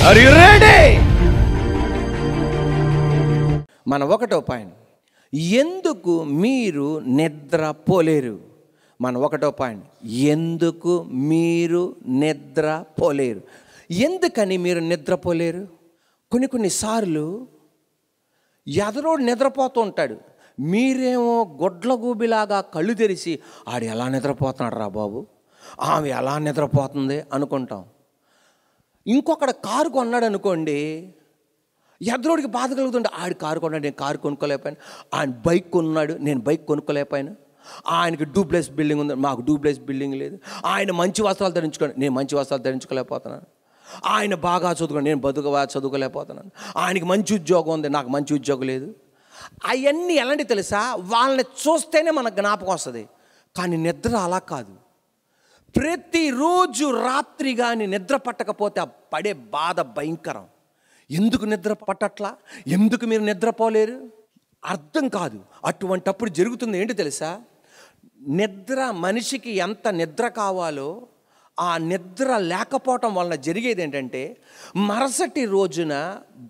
Are you ready? మన ఒకటో point, ఎందుకు మీరు నిద్రపోలేరు? మన ఒకటో పాయింట్, ఎందుకు మీరు నిద్రపోలేరు? ఎందుకని మీరు నిద్రపోలేరు? కొన్నిసార్లు ఎదరోడు నిద్రపోతూ ఉంటాడు, మీరేమో గొడ్ల గూబిలాగా కళ్ళు తెరిచి ఆడు ఎలా నిద్రపోతున్నాడు రా బాబు, ఆమె ఎలా నిద్రపోతుంది అనుకుంటాం. ఇంకొకడు కారు కొన్నాడు అనుకోండి, ఎదరోడికి బాధ కలుగుతుంటే ఆడి కారు కొన్నాడు, నేను కారు కొనుక్కోలేకపోయాను. ఆయన బైక్ కొన్నాడు, నేను బైక్ కొనుక్కోలేకపోయాను. ఆయనకి డూప్లెక్స్ బిల్డింగ్ ఉంది, మాకు డూప్లెక్స్ బిల్డింగ్ లేదు. ఆయన మంచి వస్త్రాలు ధరించుకోండి, నేను మంచి వస్త్రాలు ధరించుకోలేకపోతున్నాను. ఆయన బాగా చదువుకోండి, నేను చదువుకోలేకపోతున్నాను. ఆయనకి మంచి ఉద్యోగం ఉంది, నాకు మంచి ఉద్యోగం లేదు. అవన్నీ ఎలాంటివి తెలుసా? వాళ్ళని చూస్తేనే మనకు జ్ఞాపకం వస్తుంది. కానీ నిద్ర అలా కాదు. ప్రతిరోజు రాత్రి కానీ నిద్ర పట్టకపోతే ఆ పడే బాధ భయంకరం. ఎందుకు నిద్ర పట్టట్లా? ఎందుకు మీరు నిద్రపోలేరు? అర్థం కాదు. అటువంటప్పుడు జరుగుతుంది ఏంటి తెలుసా? నిద్ర, మనిషికి ఎంత నిద్ర కావాలో ఆ నిద్ర లేకపోవటం వలన జరిగేది ఏంటంటే మరుసటి రోజున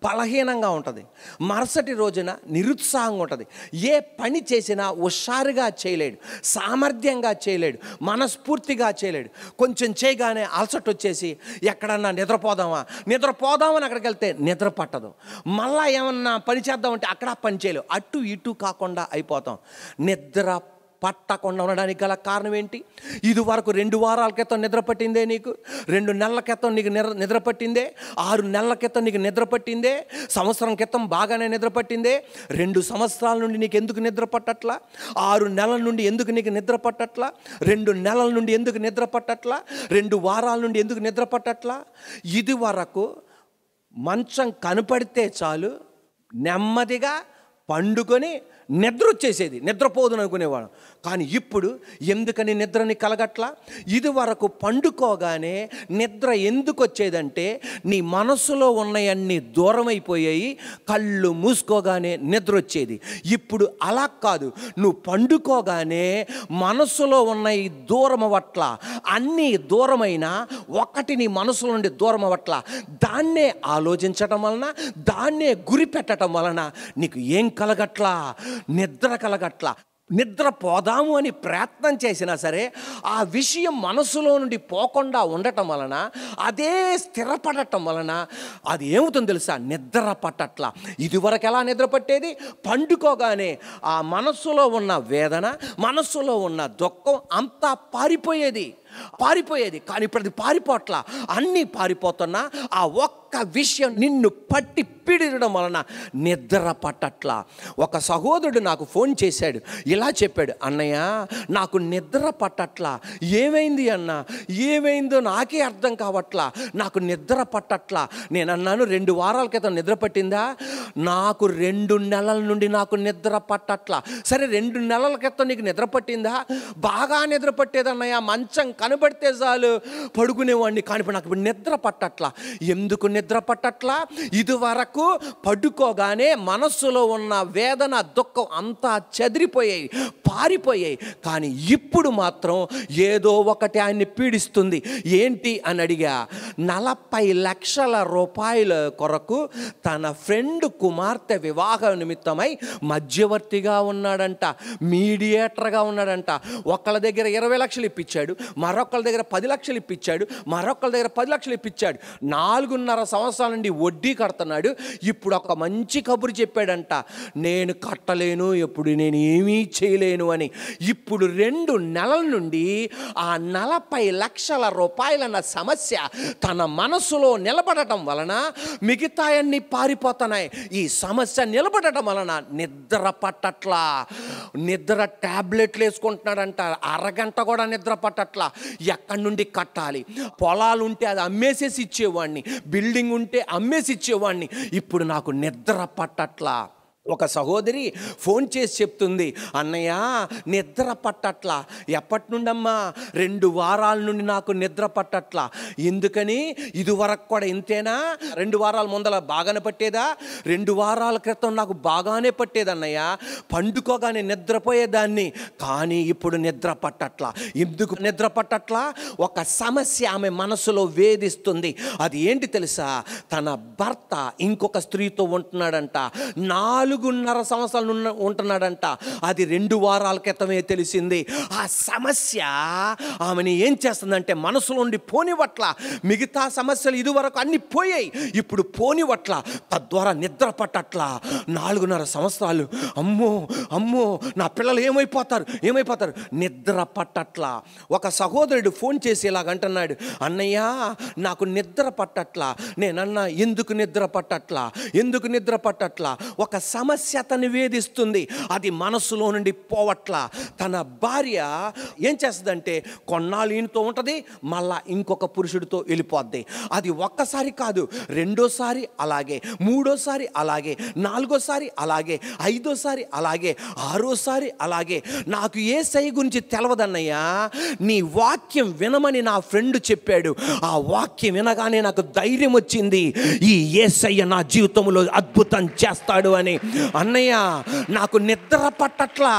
బలహీనంగా ఉంటుంది, మరుసటి రోజున నిరుత్సాహంగా ఉంటుంది. ఏ పని చేసినా హుషారుగా చేయలేడు, సామర్థ్యంగా చేయలేడు, మనస్ఫూర్తిగా చేయలేడు. కొంచెం చేయగానే అలసట వచ్చేసి ఎక్కడన్నా నిద్రపోదామని అక్కడికి వెళ్తే నిద్ర పట్టదు. మళ్ళా ఏమన్నా పని చేద్దామంటే అక్కడ పని చేయలేవు. అటు ఇటు కాకుండా అయిపోతాం. నిద్ర పట్టకుండా ఉండడానికి గల కారణం ఏంటి? ఇది వరకు 2 వారాల క్రితం నిద్ర పట్టిందే నీకు, 2 నెలల క్రితం నీకు నిద్ర పట్టిందే, 6 నెలల క్రితం నీకు నిద్ర పట్టిందే, సంవత్సరం క్రితం బాగానే నిద్ర పట్టిందే. 2 సంవత్సరాల నుండి నీకు ఎందుకు నిద్ర పట్టట్లా? 6 నెలల నుండి ఎందుకు నీకు నిద్ర పట్టట్లా? 2 నెలల నుండి ఎందుకు నిద్ర పట్టట్లా? 2 వారాల నుండి ఎందుకు నిద్ర పట్టట్లా? ఇది వరకు మంచం కనపడితే చాలు నెమ్మదిగా పండుకొని నిద్ర వచ్చేసేది, నిద్రపోదును అనుకునేవాడు. కానీ ఇప్పుడు ఎందుకని నిద్రని కలగట్లా? ఇది వరకు పండుకోగానే నిద్ర ఎందుకు వచ్చేదంటే నీ మనసులో ఉన్నవన్నీ దూరం అయిపోయాయి, కళ్ళు మూసుకోగానే నిద్ర వచ్చేది. ఇప్పుడు అలా కాదు. నువ్వు పండుకోగానే మనసులో ఉన్న ఈ దూరం అవట్ల, అన్నీ దూరమైనా ఒకటి నీ మనసులో నుండి దూరం అవట్ల. దాన్నే ఆలోచించటం వలన, దాన్నే గురి పెట్టడం వలన నీకు ఏం కలగట్లా? నిద్ర కలగట్లా. నిద్ర పోదాము అని ప్రయత్నం చేసినా సరే ఆ విషయం మనసులో నుండి పోకుండా ఉండటం వలన, అదే స్థిరపడటం వలన అది ఏమవుతుందో తెలుసా? నిద్ర పట్టట్లా. ఇదివరకు ఎలా నిద్ర పట్టేది? పండుకోగానే ఆ మనస్సులో ఉన్న వేదన, మనస్సులో ఉన్న దుఃఖం అంతా పారిపోయేది. కానీ ఇప్పుడు అది పారిపోట్లా. అన్నీ పారిపోతున్నా ఆ ఒక్క విషయం నిన్ను పట్టి పీడించడం వలన నిద్ర పట్టట్లా. ఒక సహోదరుడు నాకు ఫోన్ చేశాడు, ఇలా చెప్పాడు, అన్నయ్య నాకు నిద్ర పట్టట్లా. ఏమైంది అన్న? ఏమైందో నాకే అర్థం కావట్లా, నాకు నిద్ర పట్టట్లా. నేను అన్నాను, 2 వారాల క్రితం నిద్ర పట్టిందా? నాకు 2 నెలల నుండి నాకు నిద్ర పట్టట్లా. సరే 2 నెలల క్రితం నీకు నిద్ర పట్టిందా? బాగా నిద్ర పట్టేదన్నయ్య, మంచం కనబడితే చాలు పడుకునేవాడిని. కానీ నాకు ఇప్పుడు నిద్ర పట్టట్లా. ఎందుకు నిద్ర పట్టట్లా? ఇది వరకు పడుకోగానే మనస్సులో ఉన్న వేదన, దుఃఖం అంతా చెదిరిపోయాయి, పారిపోయాయి. కానీ ఇప్పుడు మాత్రం ఏదో ఒకటి ఆయన్ని పీడిస్తుంది. ఏంటి అని అడిగా. 40 లక్షల రూపాయల కొరకు తన ఫ్రెండ్ కుమార్తె వివాహ నిమిత్తమై మధ్యవర్తిగా ఉన్నాడంట, మీడియేటర్గా ఉన్నాడంట. ఒకళ్ళ దగ్గర 20 లక్షలు ఇప్పించాడు, మరొకళ్ళ దగ్గర 10 లక్షలు ఇప్పించాడు, మరొకళ్ళ దగ్గర 10 లక్షలు ఇప్పించాడు. 4.5 సంవత్సరాల నుండి వడ్డీ కడుతున్నాడు. ఇప్పుడు ఒక మంచి కబురు చెప్పాడంట, నేను కట్టలేను, ఎప్పుడు నేను ఏమీ చేయలేను అని. ఇప్పుడు 2 నెలల నుండి ఆ 40 లక్షల రూపాయలన్న సమస్య తన మనసులో నిలబడటం వలన మిగతా అన్ని పారిపోతున్నాయి. ఈ సమస్య నిలబడటం వలన నిద్ర పట్టట్లా. నిద్ర టాబ్లెట్లు వేసుకుంటున్నాడంట, అరగంట కూడా నిద్ర పట్టట్లా. ఎక్కడి నుండి కట్టాలి? పొలాలు ఉంటే అది అమ్మేసేసి ఇచ్చేవాడిని, బిల్డింగ్ ఉంటే అమ్మేసి ఇచ్చేవాడిని. ఇప్పుడు నాకు నిద్ర పట్టట్లా. ఒక సహోదరి ఫోన్ చేసి చెప్తుంది, అన్నయ్య నిద్ర పట్టట్లా. ఎప్పటి నుండమ్మా? 2 వారాల నుండి నాకు నిద్ర పట్టట్లా. ఎందుకని? ఇదివరకు కూడా ఇంతేనా? 2 వారాల ముందల బాగానే పట్టేదా? 2 వారాల క్రితం నాకు బాగానే పట్టేది అన్నయ్య, పండుకోగానే నిద్రపోయేదాన్ని. కానీ ఇప్పుడు నిద్ర పట్టట్లా. ఎందుకు నిద్ర పట్టట్లా? ఒక సమస్య ఆమె మనసులో వేధిస్తుంది. అది ఏంటి తెలుసా? తన భర్త ఇంకొక స్త్రీతో ఉంటున్నాడంట. 4.5 సంవత్సరాలు ఉంటున్నాడంట. అది 2 వారాల క్రితమే తెలిసింది. ఆ సమస్య ఆమెని ఏం చేస్తుందంటే మనసులోండి పోనివట్ల. మిగతా సమస్యలు ఇదివరకు అన్ని పోయాయి, ఇప్పుడు పోనివట్ల. తద్వారా నిద్ర పట్టట్లా. 4.5 సంవత్సరాలు, అమ్మో అమ్మో నా పిల్లలు ఏమైపోతారు నిద్ర పట్టట్లా. ఒక సహోదరుడు ఫోన్ చేసి ఇలాగంటున్నాడు, అన్నయ్య నాకు నిద్ర పట్టట్లా. నేనన్నా ఎందుకు నిద్ర పట్టట్లా? ఒక సమస్య తను వేధిస్తుంది, అది మనసులో నుండి పోవట్లా. తన భార్య ఏం చేస్తుందంటే కొన్నాళ్ళు ఈయనతో ఉంటుంది, మళ్ళా ఇంకొక పురుషుడితో వెళ్ళిపోద్ది. అది ఒక్కసారి కాదు, 2సారి అలాగే, 3సారి అలాగే, 4సారి అలాగే, 5సారి అలాగే, 6సారి అలాగే. నాకు యేసయ్య గురించి తెలవదన్నయ్యా, నీ వాక్యం వినమని నా ఫ్రెండ్ చెప్పాడు. ఆ వాక్యం వినగానే నాకు ధైర్యం వచ్చింది, ఈ యేసయ్య నా జీవితంలో అద్భుతం చేస్తాడు అని. అన్నయ్య నాకు నిద్ర పట్టట్లా.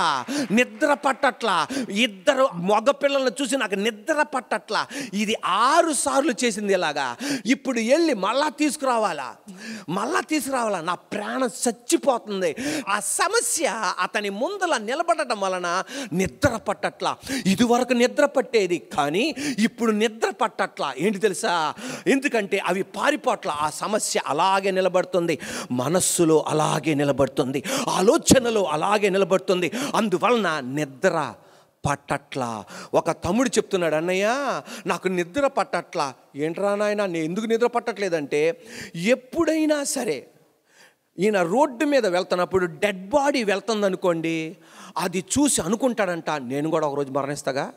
2 మగపిల్లలను చూసి నాకు నిద్ర పట్టట్లా. ఇది 6 సార్లు చేసింది ఇలాగా. ఇప్పుడు వెళ్ళి మళ్ళా తీసుకురావాలా. నా ప్రాణం చచ్చిపోతుంది. ఆ సమస్య అతని ముందల నిలబడటం వలన నిద్ర పట్టట్లా. ఇదివరకు నిద్ర పట్టేది, కానీ ఇప్పుడు నిద్ర పట్టట్లా. ఏంటి తెలుసా? ఎందుకంటే అవి పారిపోట్ల. ఆ సమస్య అలాగే నిలబడుతుంది, మనస్సులో అలాగే నిలబడుతుంది, ఆలోచనలో అలాగే నిలబడుతుంది. అందువలన నిద్ర పట్టట్లా. ఒక తమ్ముడు చెప్తున్నాడు, అన్నయ్య నాకు నిద్ర పట్టట్లా. ఏంట్రా నాయన ఎందుకు నిద్ర పట్టట్లేదంటే, ఎప్పుడైనా సరే ఈయన రోడ్డు మీద వెళ్తున్నప్పుడు డెడ్ బాడీ వెళ్తుందనుకోండి, అది చూసి అనుకుంటాడంట, నేను కూడా ఒకరోజు మరణిస్తాగా.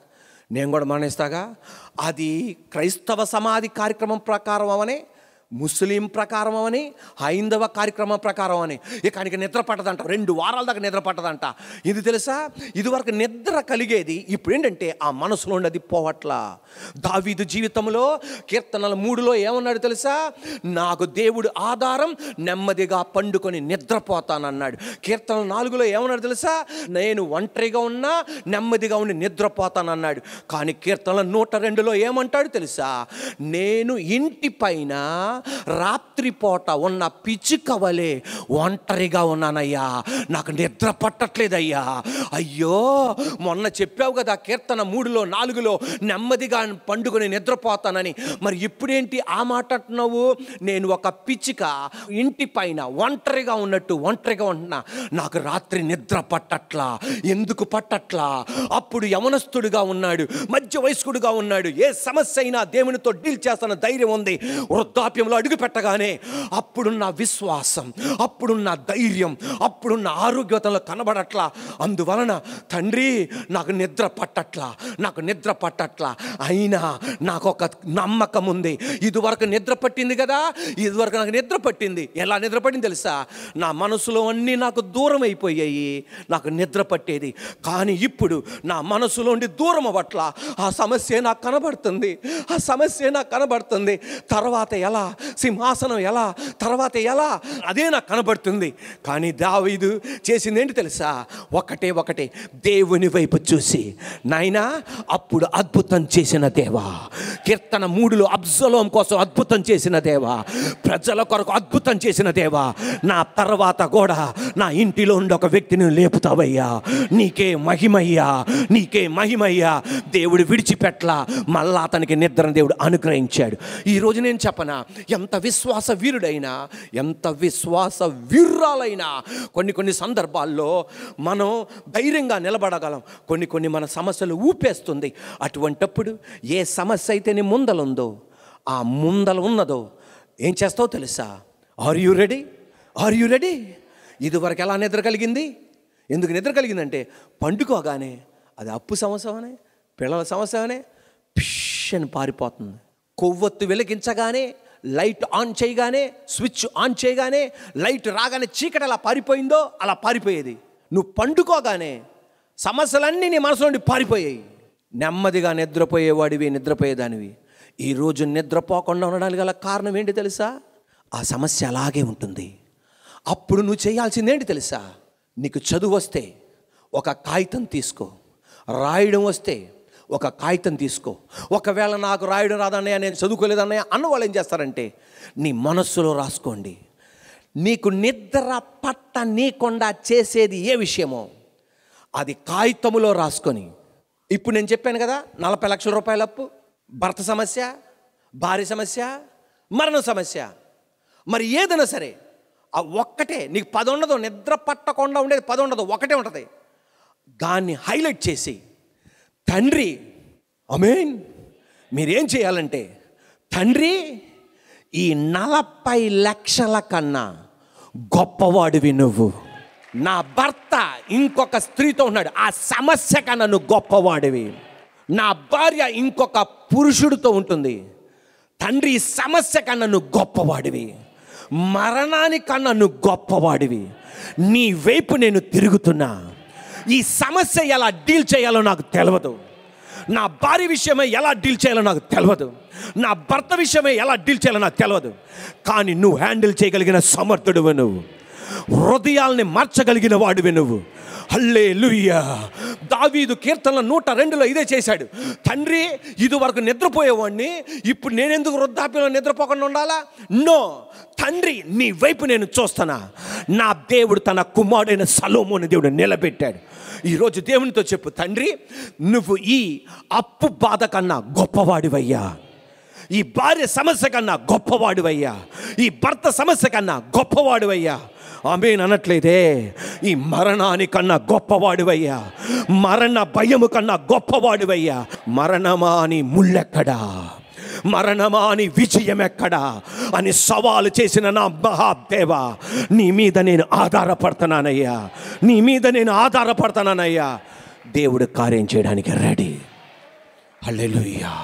అది క్రైస్తవ సమాధి కార్యక్రమం ప్రకారం అవని, ముస్లిం ప్రకారం అవని, హైందవ కార్యక్రమం ప్రకారం అని ఇక ఆయనకి నిద్ర పట్టదంట. 2 వారాల దాకా నిద్ర పట్టదంట. ఇది తెలుసా? ఇదివరకు నిద్ర కలిగేది, ఇప్పుడు ఏంటంటే ఆ మనసులో ఉండేది పోవట్లా. దావీదు జీవితంలో కీర్తనల 3లో ఏమన్నాడు తెలుసా? నాకు దేవుడు ఆధారం, నెమ్మదిగా పండుకొని నిద్రపోతానన్నాడు. కీర్తనల 4లో ఏమన్నాడు తెలుసా? నేను ఒంటరిగా ఉన్నా నెమ్మదిగా ఉండి నిద్రపోతానన్నాడు. కానీ కీర్తనల 102లో ఏమంటాడు తెలుసా? నేను ఇంటి పైన రాత్రిపూట ఉన్న పిచ్చుక వలె ఒంటరిగా ఉన్నానయ్యా, నాకు నిద్ర పట్టట్లేదయ్యా. అయ్యో మొన్న చెప్పావు కదా కీర్తన 3లో 4లో నెమ్మదిగా పండుకొని నిద్రపోతానని, మరి ఇప్పుడేంటి ఆ మాట అంటున్నావు? నేను ఒక పిచ్చుక ఇంటి పైన ఒంటరిగా ఉంటున్నా, నాకు రాత్రి నిద్ర పట్టట్లా. ఎందుకు పట్టట్లా? అప్పుడు యవనస్తుడిగా ఉన్నాడు, మధ్య వయస్కుడిగా ఉన్నాడు, ఏ సమస్య అయినా దేవునితో డీల్ చేస్తున్న ధైర్యం ఉంది. వృద్ధాప్యంలో అడుగు పెట్టగానే అప్పుడున్న విశ్వాసం, అప్పుడున్న ధైర్యం, అప్పుడున్న ఆరోగ్యతలో కనబడట్లా. అందువలన తండ్రి నాకు నిద్ర పట్టట్లా. అయినా నాకు ఒక నమ్మకం ఉంది. ఇదివరకు నిద్ర పట్టింది కదా, ఇదివరకు నాకు నిద్ర పట్టింది. ఎలా నిద్ర పట్టింది తెలుసా? నా మనసులో అన్నీ నాకు దూరం అయిపోయాయి, నాకు నిద్ర పట్టేది. కానీ ఇప్పుడు నా మనసులోండి దూరం అవ్వట్ల. ఆ సమస్య నాకు కనబడుతుంది. తర్వాత ఎలా, సింహాసనం ఎలా, తర్వాత ఎలా, అదే నాకు కనబడుతుంది. కానీ దావీదు చేసింది ఏంటి తెలుసా? ఒకటే దేవుని వైపు చూసి, నాయనా అప్పుడు అద్భుతం చేసిన దేవా, కీర్తన 3లో అబ్సలోం కోసం అద్భుతం చేసిన దేవా, ప్రజల కొరకు అద్భుతం చేసిన దేవా, నా తర్వాత కూడా నా ఇంటిలో ఉండి ఒక వ్యక్తిని లేపుతావయ్యా, నీకే మహిమయ్యా. దేవుడు విడిచిపెట్ల, మళ్ళా అతనికి నిద్రను దేవుడు అనుగ్రహించాడు. ఈరోజు నేను చెప్పనా, ఎంత విశ్వాస వీరుడైనా, ఎంత విశ్వాస వీర్రాలైనా కొన్ని సందర్భాల్లో మనం ధైర్యంగా నిలబడగలం. కొన్ని మన సమస్యలు ఊపేస్తుంది. అటువంటప్పుడు ఏ సమస్య అయితే నీ ముందలుందో, ఆ ముందల ఉన్నదో ఏం చేస్తావో తెలుసా? Are you ready? ఇదివరకు ఎలా నిద్ర కలిగింది? ఎందుకు నిద్ర కలిగిందంటే, పండుకోగానే అది అప్పు సమస్యనే, పిల్లల సమస్యనే పిష్ అని పారిపోతుంది. కొవ్వొత్తు వెలిగించగానే లైట్ ఆన్ చేయగానే, స్విచ్ ఆన్ చేయగానే, లైట్ రాగానే చీకటి అలా పారిపోయిందో అలా పారిపోయేది. నువ్వు పండుకోగానే సమస్యలన్నీ నీ మనసు నుండి పారిపోయాయి. నెమ్మదిగా నిద్రపోయేవాడివి, నిద్రపోయేదానివి. ఈరోజు నిద్రపోకుండా ఉండడానికి గల కారణం ఏంటి తెలుసా? ఆ సమస్య అలాగే ఉంటుంది. అప్పుడు నువ్వు చేయాల్సిందేంటి తెలుసా? నీకు చదువు వస్తే ఒక కాగితం తీసుకో, రాయడం వస్తే ఒక కాగితం తీసుకో. ఒకవేళ నాకు రాయడం రాదన్నయ్య, నేను చదువుకోలేదన్నయ్య అన్న వాళ్ళు ఏం చేస్తారంటే నీ మనస్సులో రాసుకోండి. నీకు నిద్ర పట్టనీయకుండా చేసేది ఏ విషయమో అది కాగితములో రాసుకొని, ఇప్పుడు నేను చెప్పాను కదా, 40 లక్షల రూపాయల అప్పు, భర్త సమస్య, భార్య సమస్య, మరణం సమస్య, మరి ఏదైనా సరే ఆ ఒక్కటే నీకు 10 ఉండదు, నిద్ర పట్టకుండా ఉండేది 10 ఉండదు, ఒకటే ఉంటుంది. దాన్ని హైలైట్ చేసి, తండ్రి, ఆమేన్, మీరేం చేయాలంటే, తండ్రి ఈ 40 లక్షల కన్నా గొప్పవాడివి నువ్వు. నా భర్త ఇంకొక స్త్రీతో ఉన్నాడు, ఆ సమస్య కన్నా నువ్వు గొప్పవాడివి. నా భార్య ఇంకొక పురుషుడితో ఉంటుంది, తండ్రి ఈ సమస్య కన్నా నువ్వు గొప్పవాడివి. మరణానికన్నా నువ్వు గొప్పవాడివి. నీ వైపు నేను తిరుగుతున్నా. ఈ సమస్య ఎలా డీల్ చేయాలో నాకు తెలియదు. నా భార్య విషయమే ఎలా డీల్ చేయాలో నాకు తెలియదు. నా భర్త విషయమే ఎలా డీల్ చేయాలో నాకు తెలియదు. కానీ నువ్వు హ్యాండిల్ చేయగలిగిన సమర్థుడివి నువ్వు. హృదయాల్ని మార్చగలిగిన వాడివి నువ్వు. హల్లెలూయా. దావీదు కీర్తనల 102లో ఇదే చేశాడు. తండ్రి, ఇదివరకు నిద్రపోయేవాడిని, ఇప్పుడు నేనెందుకు వృద్ధాప్యంలో నిద్రపోకుండా ఉండాలా? నో, తండ్రి నీ వైపు నేను చూస్తానా. నా దేవుడు తన కుమారుడైన సొలొమోను దేవుడు నిలబెట్టాడు. ఈరోజు దేవునితో చెప్పు, తండ్రి నువ్వు ఈ అప్పు బాధ కన్నా గొప్పవాడివయ్యా, ఈ భార్య సమస్య కన్నా గొప్పవాడివయ్యా, ఈ భర్త సమస్య కన్నా గొప్పవాడివయ్యా. ఆమేన్ అనట్లేదే. ఈ మరణానికన్నా గొప్పవాడివయ్యా, మరణ భయము కన్నా గొప్పవాడివయ్యా. మరణమా అని ముళ్ళెక్కడా, మరణమా అని విజయం ఎక్కడా అని సవాలు చేసిన నా మహాదేవ, నీ మీద నేను ఆధారపడుతున్నానయ్యా, నీ మీద నేను ఆధారపడుతున్నానయ్యా. దేవుడు కార్యం చేయడానికి రెడీ. హల్లెలూయా.